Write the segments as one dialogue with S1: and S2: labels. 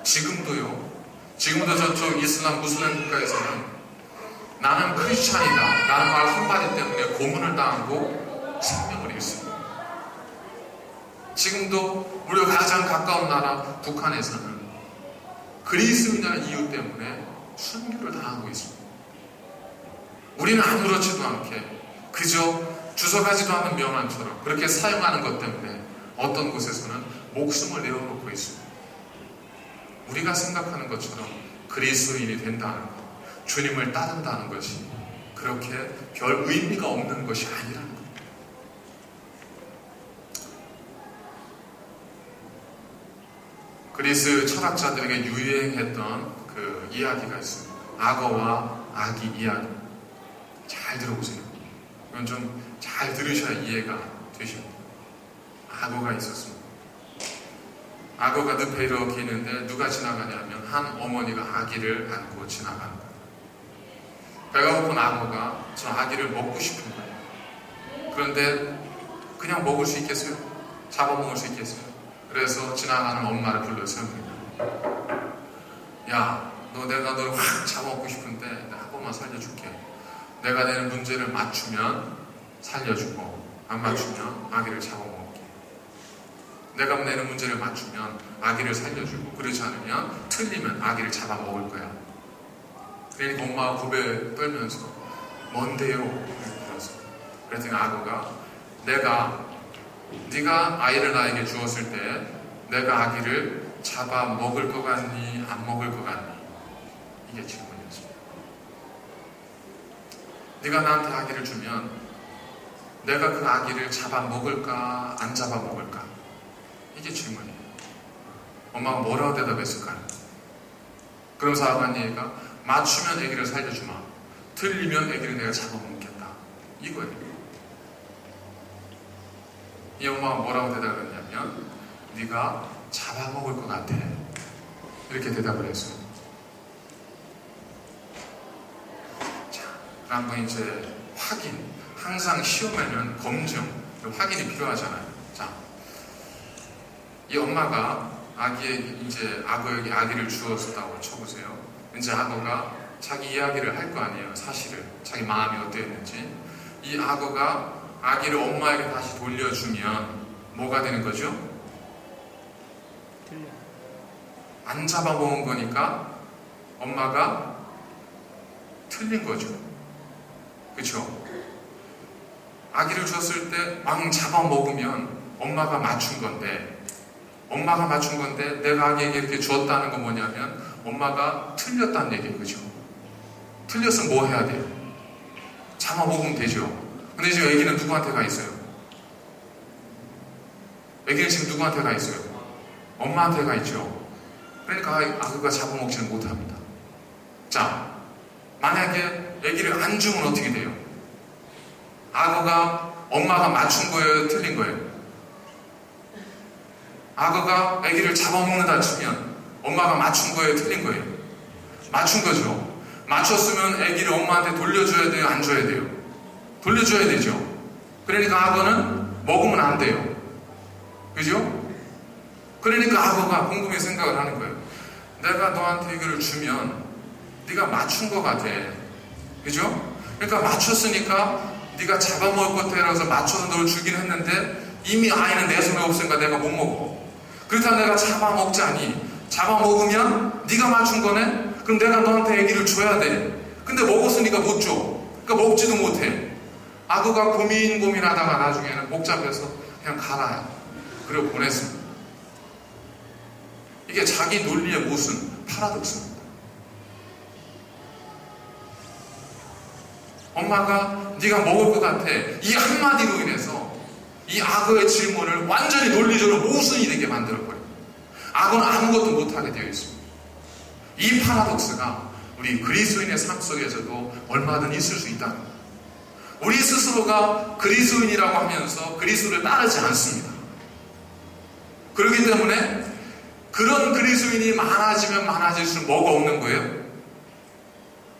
S1: 지금도 저쪽 이슬람 무슬림 국가에서는 나는 크리스찬이다 라는 말 한마디 때문에 고문을 당하고 생명을 잃습니다. 지금도 우리가 가장 가까운 나라 북한에서는 그리스도인이라는 이유 때문에 순교를 당하고 있습니다. 우리는 아무렇지도 않게 그저 주워가지도 않은 명함처럼 그렇게 사용하는 것 때문에 어떤 곳에서는 목숨을 내어놓고 있습니다. 우리가 생각하는 것처럼 그리스도인이 된다는 것, 주님을 따른다는 것이 그렇게 별 의미가 없는 것이 아니라는 것. 그리스 철학자들에게 유행했던 그 이야기가 있습니다. 악어와 아기 이야기. 잘 들어보세요. 이건 좀 잘 들으셔야 이해가 되십니다. 악어가 있었습니다. 악어가 늪에 이렇게 있는데 누가 지나가냐면 한 어머니가 아기를 안고 지나가는 거예요. 배가 고픈 악어가 저 아기를 먹고 싶은 거예요. 그런데 그냥 먹을 수 있겠어요? 잡아먹을 수 있겠어요? 그래서 지나가는 엄마를 불러 세웁니다. 야, 내가 너를 확 잡아먹고 싶은데 한 번만 살려줄게. 내가 내는 문제를 맞추면 살려주고 안 맞추면 아기를 잡아먹을게. 내가 내는 문제를 맞추면 아기를 살려주고 그렇지 않으면 틀리면 아기를 잡아먹을 거야. 그러니까 엄마가 고개 떨면서 뭔데요? 물었어. 그랬더니 악어가 네가 아이를 나에게 주었을 때 내가 아기를 잡아먹을 것 같니? 안 먹을 것 같니? 이게 질문이었습니다. 네가 나한테 아기를 주면 내가 그 아기를 잡아먹을까? 안 잡아먹을까? 이게 질문이에요. 엄마가 뭐라고 대답했을까요? 그러면서 아버님가 맞추면 아기를 살려주마. 틀리면 아기를 내가 잡아먹겠다. 이거예요. 이 엄마가 뭐라고 대답했냐면 네가 잡아먹을 것 같아. 이렇게 대답을 했어요. 자, 한번 이제 확인. 항상 시험에는 검증, 확인이 필요하잖아요. 자, 이 엄마가 악어에게 아기를 주었다고 쳐보세요. 이제 악어가 자기 이야기를 할 거 아니에요. 사실을. 자기 마음이 어땠는지. 이 악어가 아기를 엄마에게 다시 돌려주면 뭐가 되는 거죠? 안 잡아먹은 거니까 엄마가 틀린 거죠. 그렇죠? 아기를 줬을 때 막 잡아먹으면 엄마가 맞춘 건데 내가 아기에게 이렇게 주었다는 건 뭐냐면 엄마가 틀렸다는 얘기예요. 그죠? 틀렸으면 뭐 해야 돼요? 잡아먹으면 되죠. 근데 지금 아기는 누구한테 가 있어요? 아기는 지금 누구한테 가 있어요? 엄마한테 가 있죠. 그러니까 악어가 잡아먹지는 못합니다. 자, 만약에 아기를 안 주면 어떻게 돼요? 악어가 엄마가 맞춘 거예요? 틀린 거예요? 악어가 아기를 잡아먹는다 치면 엄마가 맞춘 거예요? 틀린 거예요? 맞춘 거죠. 맞췄으면 아기를 엄마한테 돌려줘야 돼요? 안 줘야 돼요? 돌려줘야 되죠. 그러니까 악어는 먹으면 안 돼요. 그죠? 그러니까 악어가 곰곰이 생각을 하는 거예요. 내가 너한테 이거를 주면 네가 맞춘 거 같아. 그죠? 그러니까 맞췄으니까 네가 잡아먹을 것 같아서 맞춰서 너를 주긴 했는데 이미 아이는 내 손에 없으니까 내가 못 먹어. 그렇다면 내가 잡아먹자니 잡아먹으면 네가 맞춘 거네? 그럼 내가 너한테 아기를 줘야 돼. 근데 먹었으니까 못 줘. 그러니까 먹지도 못해. 악어가 고민하다가 나중에는 복잡해서 그냥 가라. 그리고 보냈습니다. 이게 자기 논리의 무슨 파라독스입니다. 엄마가 네가 먹을 것 같아. 이 한마디로 인해서 이 악어의 질문을 완전히 논리적으로 모순이 되게 만들어버려요. 악어는 아무것도 못하게 되어 있습니다. 이 파라독스가 우리 그리스도인의 삶 속에서도 얼마든 있을 수 있다는 거예요. 우리 스스로가 그리스도인이라고 하면서 그리스도를 따르지 않습니다. 그렇기 때문에 그런 그리스도인이 많아지면 많아질수록 뭐가 없는 거예요?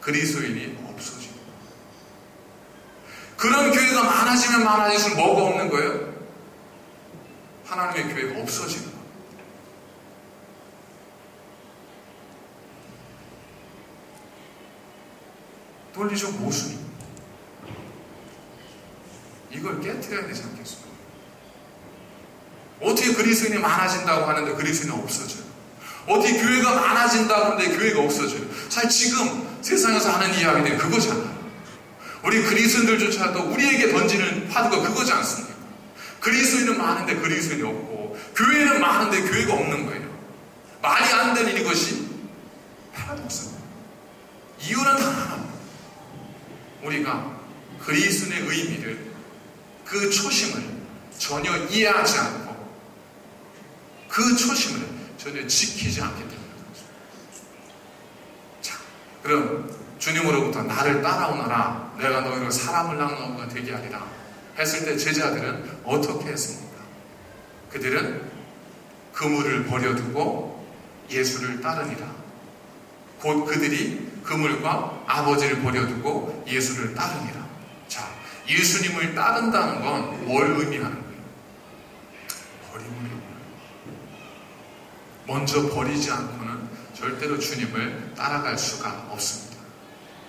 S1: 그리스도인이 없어집니다. 그런 교회가 많아지면 많아질수록 뭐가 없는 거예요? 하나님의 교회가 없어지는 거예요. 논리적 모순입니다. 이걸 깨트려야 되지 않겠습니까? 어떻게 그리스도인이 많아진다고 하는데 그리스도인이 없어져요? 어떻게 교회가 많아진다고 하는데 교회가 없어져요? 사실 지금 세상에서 하는 이야기들이 그거잖아요. 우리 그리스도인들조차도 우리에게 던지는 화두가 그거지 않습니까? 그리스도인은 많은데 그리스도인이 없고 교회는 많은데 교회가 없는 거예요. 말이 안 되는 이것이 패러독스입니다. 이유는 단 하나입니다. 우리가 그리스도의 의미를, 그 초심을 전혀 이해하지 않고 그 초심을 전혀 지키지 않기 때문입니다. 자, 그럼 주님으로부터 나를 따라오너라, 내가 너희를 사람을 낳는 것과 되게 하리라 했을 때 제자들은 어떻게 했습니까? 그들은 그물을 버려두고 예수를 따르니라. 곧 그들이 그물과 아버지를 버려두고 예수를 따르니라. 자, 예수님을 따른다는 건 뭘 의미하는 거예요? 버림을. 먼저 버리지 않고는 절대로 주님을 따라갈 수가 없습니다.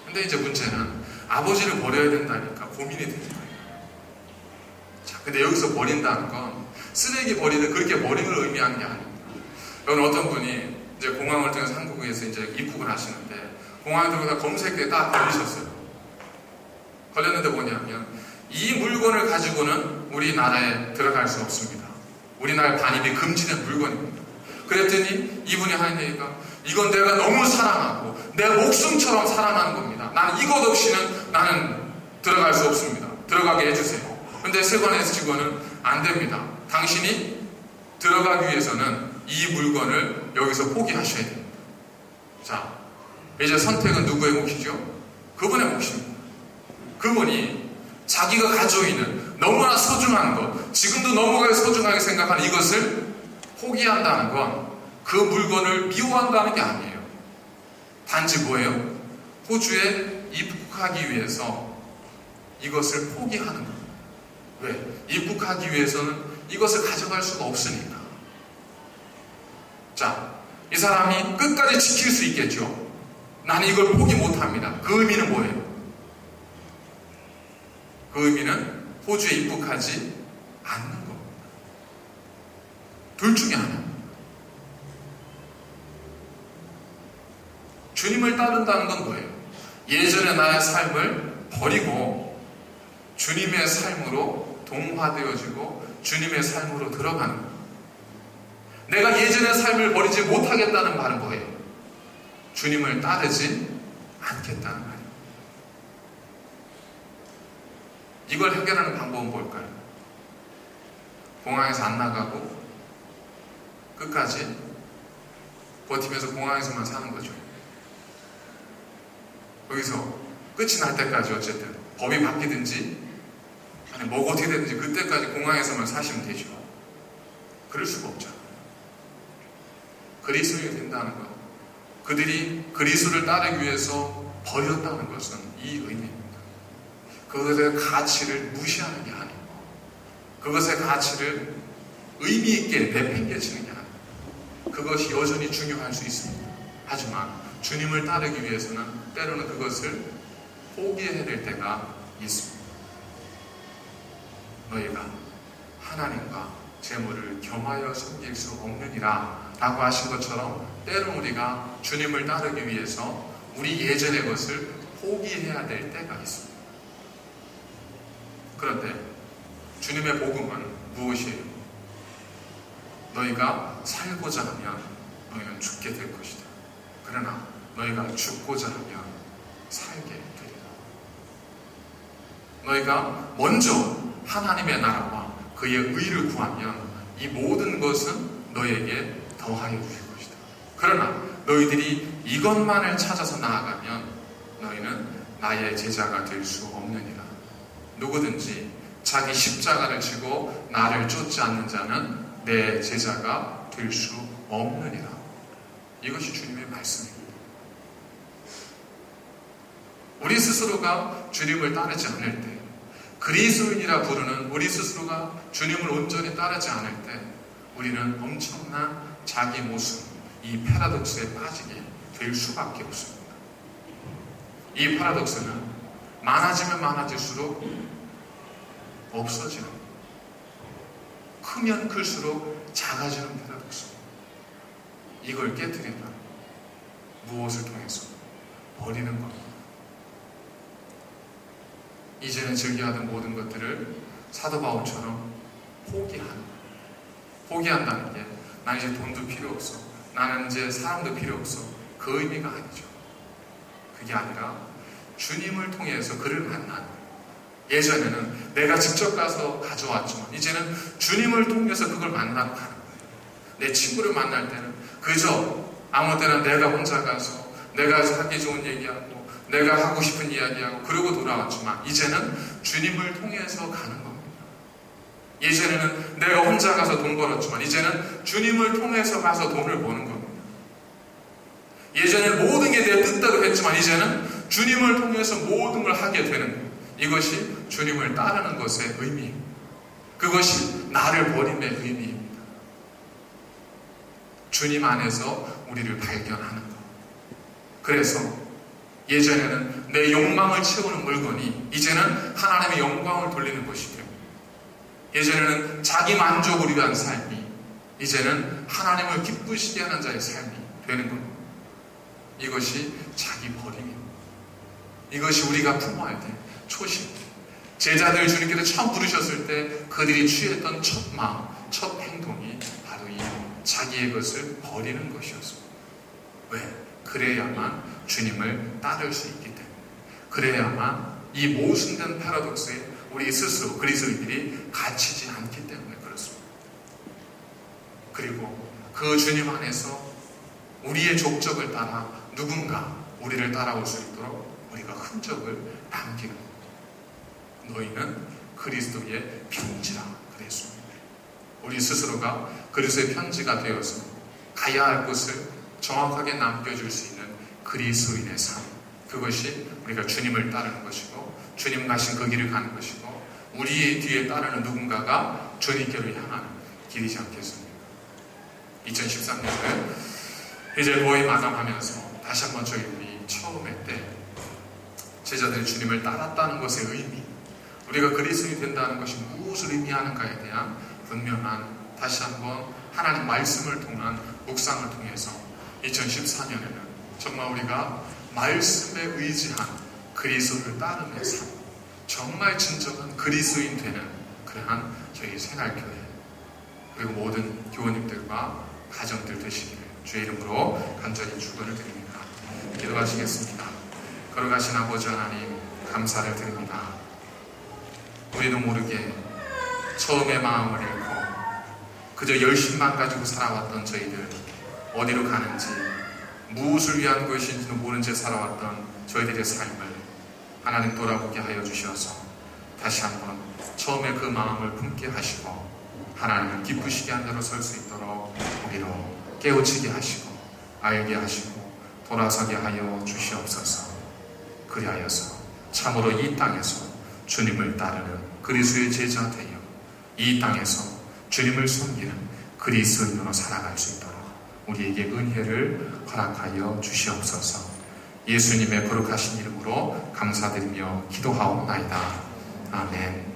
S1: 근데 이제 문제는 아버지를 버려야 된다니까 고민이 되는 거예요. 자, 근데 여기서 버린다는 건 쓰레기 버리는 그렇게 버림을 의미하는 게 아닙니다. 여러분, 어떤 분이 이제 공항을 통해서 한국에서 이제 입국을 하시는데 공항에 들어가서 검색대에 딱 걸리셨어요. 걸렸는데 뭐냐면 이 물건을 가지고는 우리나라에 들어갈 수 없습니다. 우리나라에 반입이 금지된 물건입니다. 그랬더니 이분이 하는 얘기가 이건 내가 너무 사랑하고 내 목숨처럼 사랑하는 겁니다. 나는 이것 없이는 나는 들어갈 수 없습니다. 들어가게 해주세요. 근데 세관에서 직원은 안 됩니다. 당신이 들어가기 위해서는 이 물건을 여기서 포기하셔야 됩니다. 자, 이제 선택은 누구의 몫이죠? 그분의 몫입니다. 그분이 자기가 가지고 있는 너무나 소중한 것, 지금도 너무나 소중하게 생각하는 이것을 포기한다는 건 그 물건을 미워한다는 게 아니에요. 단지 뭐예요? 호주에 입국하기 위해서 이것을 포기하는 겁니다. 왜? 입국하기 위해서는 이것을 가져갈 수가 없으니까. 자, 이 사람이 끝까지 지킬 수 있겠죠? 나는 이걸 포기 못합니다. 그 의미는 뭐예요? 그 의미는 호주에 입국하지 않는 겁니다. 둘 중에 하나. 주님을 따른다는 건 뭐예요? 예전의 나의 삶을 버리고 주님의 삶으로 동화되어지고 주님의 삶으로 들어가는 거예요. 내가 예전의 삶을 버리지 못하겠다는 말은 뭐예요? 주님을 따르지 않겠다는 말이에요. 이걸 해결하는 방법은 뭘까요? 공항에서 안 나가고 끝까지 버티면서 공항에서만 사는 거죠. 여기서 끝이 날 때까지 어쨌든 법이 바뀌든지 아니 뭐가 어떻게 되든지 그때까지 공항에서만 사시면 되죠. 그럴 수가 없잖아요. 그리스도인이 된다는 것, 그들이 그리스도를 따르기 위해서 버렸다는 것은 이 의미입니다. 그것의 가치를 무시하는 게 아니고 그것의 가치를 의미 있게 내팽개치는 게 아니고 그것이 여전히 중요할 수 있습니다. 하지만 주님을 따르기 위해서는 때로는 그것을 포기해야 될 때가 있습니다. 너희가 하나님과 재물을 겸하여 섬길 수 없느니라 라고 하신 것처럼 때로는 우리가 주님을 따르기 위해서 우리 예전의 것을 포기해야 될 때가 있습니다. 그런데 주님의 복음은 무엇이에요? 너희가 살고자 하면 너희는 죽게 될 것이다. 그러나 너희가 죽고자 하면 살게 되리라. 너희가 먼저 하나님의 나라와 그의 의를 구하면 이 모든 것은 너희에게 더하여 주실 것이다. 그러나 너희들이 이것만을 찾아서 나아가면 너희는 나의 제자가 될 수 없느니라. 누구든지 자기 십자가를 지고 나를 쫓지 않는 자는 내 제자가 될 수 없느니라. 이것이 주님의 말씀입니다. 우리 스스로가 주님을 따르지 않을 때, 그리스도인이라 부르는 우리 스스로가 주님을 온전히 따르지 않을 때 우리는 엄청난 자기 모습, 이 패러독스에 빠지게 될 수밖에 없습니다. 이 파라독스는 많아지면 많아질수록 없어지는, 크면 클수록 작아지는 파라독스. 이걸 깨뜨린다. 무엇을 통해서? 버리는 겁니다. 이제는 즐겨하던 모든 것들을 사도 바울처럼 포기한다는 게 난 이제 돈도 필요 없어, 나는 이제 사람도 필요 없어, 그 의미가 아니죠. 그게 아니라 주님을 통해서 그를 만나는 거예요. 예전에는 내가 직접 가서 가져왔지만 이제는 주님을 통해서 그걸 만나고 가는 거예요. 내 친구를 만날 때는 그저 아무 때나 내가 혼자 가서 내가 하기 좋은 얘기하고 내가 하고 싶은 이야기하고 그러고 돌아왔지만 이제는 주님을 통해서 가는 겁니다. 예전에는 내가 혼자 가서 돈 벌었지만 이제는 주님을 통해서 가서 돈을 버는 겁니다. 예전에는 모든 게 내 뜻대로 했지만 이제는 주님을 통해서 모든 걸 하게 되는 거예요. 이것이 주님을 따르는 것의 의미입니다. 그것이 나를 버림의 의미입니다. 주님 안에서 우리를 발견하는 것. 그래서 예전에는 내 욕망을 채우는 물건이 이제는 하나님의 영광을 돌리는 것이 됩니다. 예전에는 자기 만족을 위한 삶이 이제는 하나님을 기쁘시게 하는 자의 삶이 되는 겁니다. 이것이 자기 버림입니다. 이것이 우리가 품어야 될 초심. 제자들 주님께서 처음 부르셨을 때 그들이 취했던 첫 마음, 첫 행동이 바로 이 자기의 것을 버리는 것이었습니다. 왜? 그래야만 주님을 따를 수 있기 때문에. 그래야만 이 모순된 파라독스에 우리 스스로 그리스도인들이 갇히지 않기 때문에 그렇습니다. 그리고 그 주님 안에서 우리의 족적을 따라 누군가 우리를 따라올 수 있도록 우리가 흔적을 남기는 겁니다. 너희는 그리스도의 편지라 그랬습니다. 우리 스스로가 그리스도의 편지가 되어서 가야 할 곳을 정확하게 남겨줄 수 있는 그리스도인의 삶. 그것이 우리가 주님을 따르는 것이고 주님 가신 그 길을 가는 것이고 우리의 뒤에 따르는 누군가가 주님께로 향하는 길이지 않겠습니까? 2013년을 이제 거의 마감하면서 다시 한번 우리 처음에 때 제자들이 주님을 따랐다는 것의 의미, 우리가 그리스도인이 된다는 것이 무엇을 의미하는가에 대한 분명한 다시 한번 하나님 말씀을 통한 묵상을 통해서 2014년에는 정말 우리가 말씀에 의지한 그리스도를 따르는 삶, 정말 진정한 그리스도인 되는 그러한 저희 생활교회 그리고 모든 교우님들과 가정들 되시기를 주의 이름으로 간절히 축원을 드립니다. 기도하시겠습니다. 걸어가신 아버지 하나님 감사를 드립니다. 우리도 모르게 처음의 마음을 잃고 그저 열심만 가지고 살아왔던 저희들 어디로 가는지 무엇을 위한 것인지도 모른 채 살아왔던 저희들의 삶을 하나님 돌아보게 하여 주셔서 다시 한번 처음에 그 마음을 품게 하시고 하나님을 기쁘시게 한 대로 설 수 있도록 우리로 깨우치게 하시고 알게 하시고 돌아서게 하여 주시옵소서. 그리하여서 참으로 이 땅에서 주님을 따르는 그리스도의 제자 되어 이 땅에서 주님을 섬기는 그리스도인으로 살아갈 수 있도록 우리에게 은혜를 허락하여 주시옵소서. 예수님의 거룩하신 이름으로 감사드리며 기도하옵나이다. 아멘.